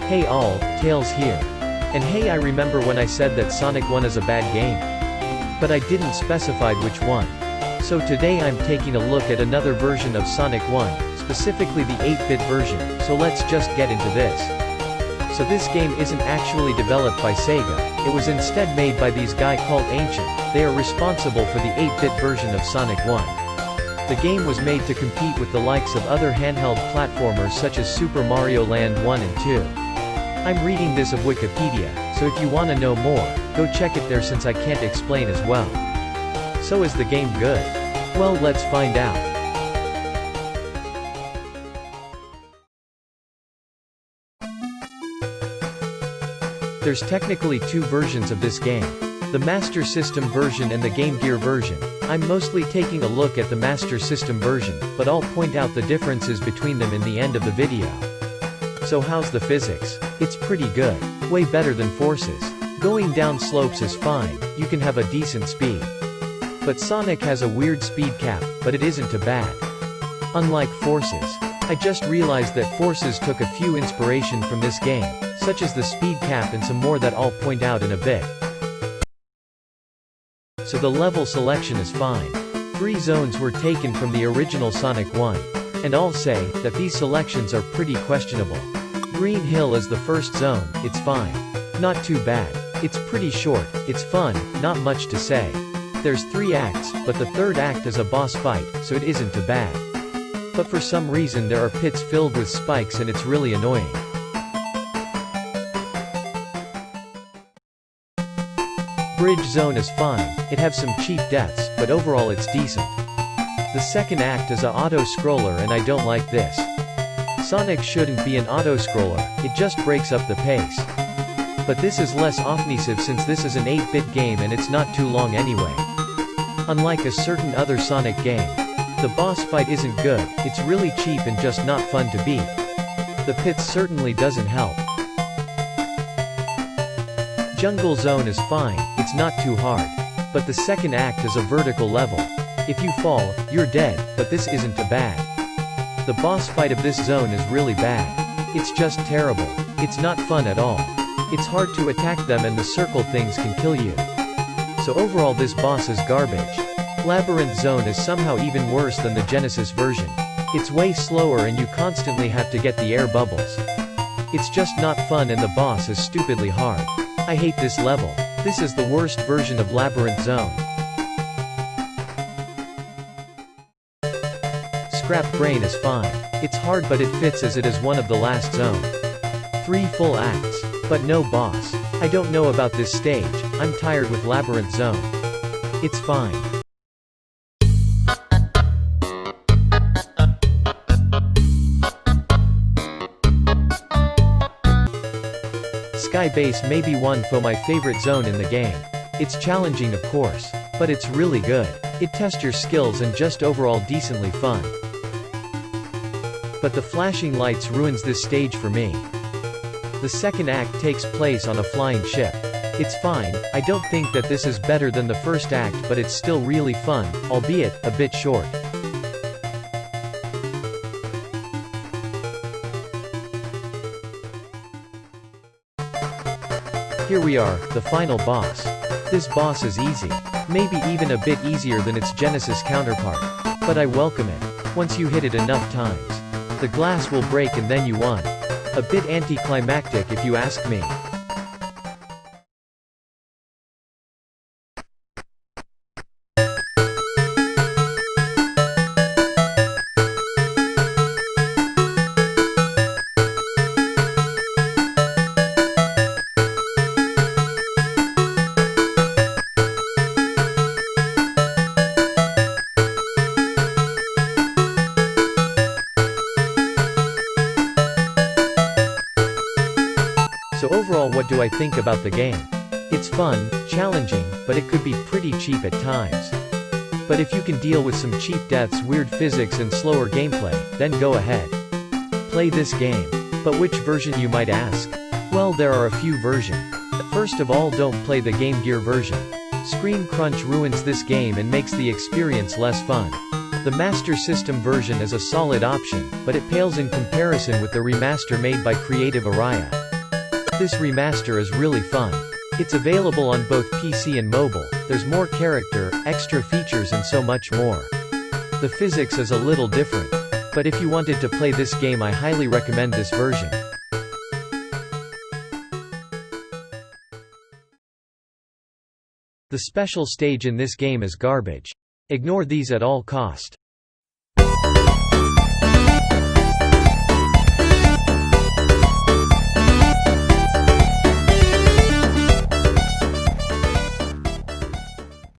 Hey all, Tails here. And hey, I remember when I said that Sonic 1 is a bad game. But I didn't specify which one. So today I'm taking a look at another version of Sonic 1, specifically the 8-bit version, so let's just get into this. So this game isn't actually developed by SEGA, it was instead made by these guy called Ancient. They are responsible for the 8-bit version of Sonic 1. The game was made to compete with the likes of other handheld platformers such as Super Mario Land 1 and 2. I'm reading this of Wikipedia, so if you want to know more, go check it there since I can't explain as well. So is the game good? Well, let's find out. There's technically two versions of this game. The Master System version and the Game Gear version. I'm mostly taking a look at the Master System version, but I'll point out the differences between them in the end of the video. So how's the physics? It's pretty good. Way better than Forces. Going down slopes is fine, you can have a decent speed. But Sonic has a weird speed cap, but it isn't too bad. Unlike Forces. I just realized that Forces took a few inspiration from this game, such as the speed cap and some more that I'll point out in a bit. So the level selection is fine. 3 zones were taken from the original Sonic 1. And I'll say, that these selections are pretty questionable. Green Hill is the first zone, it's fine. Not too bad. It's pretty short, it's fun, not much to say. There's 3 acts, but the third act is a boss fight, so it isn't too bad. But for some reason there are pits filled with spikes and it's really annoying. Bridge zone is fine, it has some cheap deaths, but overall it's decent. The second act is a auto-scroller and I don't like this. Sonic shouldn't be an auto-scroller, it just breaks up the pace. But this is less offensive since this is an 8-bit game and it's not too long anyway. Unlike a certain other Sonic game. The boss fight isn't good, it's really cheap and just not fun to beat. The pits certainly doesn't help. Jungle zone is fine, it's not too hard. But the second act is a vertical level. If you fall, you're dead, but this isn't too bad. The boss fight of this zone is really bad. It's just terrible. It's not fun at all. It's hard to attack them and the circle things can kill you. So overall this boss is garbage. Labyrinth zone is somehow even worse than the Genesis version. It's way slower and you constantly have to get the air bubbles. It's just not fun and the boss is stupidly hard. I hate this level. This is the worst version of Labyrinth Zone. Scrap Brain is fine. It's hard but it fits as it is one of the last zone. 3 full acts. But no boss. I don't know about this stage, I'm tired with Labyrinth Zone. It's fine. Sky Base may be one for my favorite zone in the game. It's challenging of course, but it's really good. It tests your skills and just overall decently fun. But the flashing lights ruins this stage for me. The second act takes place on a flying ship. It's fine, I don't think that this is better than the first act but it's still really fun, albeit, a bit short. Here we are, the final boss. This boss is easy. Maybe even a bit easier than its Genesis counterpart. But I welcome it. Once you hit it enough times. The glass will break and then you won. A bit anticlimactic if you ask me. So overall, what do I think about the game? It's fun, challenging, but it could be pretty cheap at times. But if you can deal with some cheap deaths, weird physics and slower gameplay, then go ahead. Play this game. But which version you might ask? Well, there are a few versions. First of all, don't play the Game Gear version. Screen crunch ruins this game and makes the experience less fun. The Master System version is a solid option, but it pales in comparison with the remaster made by Creative Araya. This remaster is really fun. It's available on both PC and mobile, there's more character, extra features and so much more. The physics is a little different. But if you wanted to play this game, I highly recommend this version. The special stage in this game is garbage. Ignore these at all cost.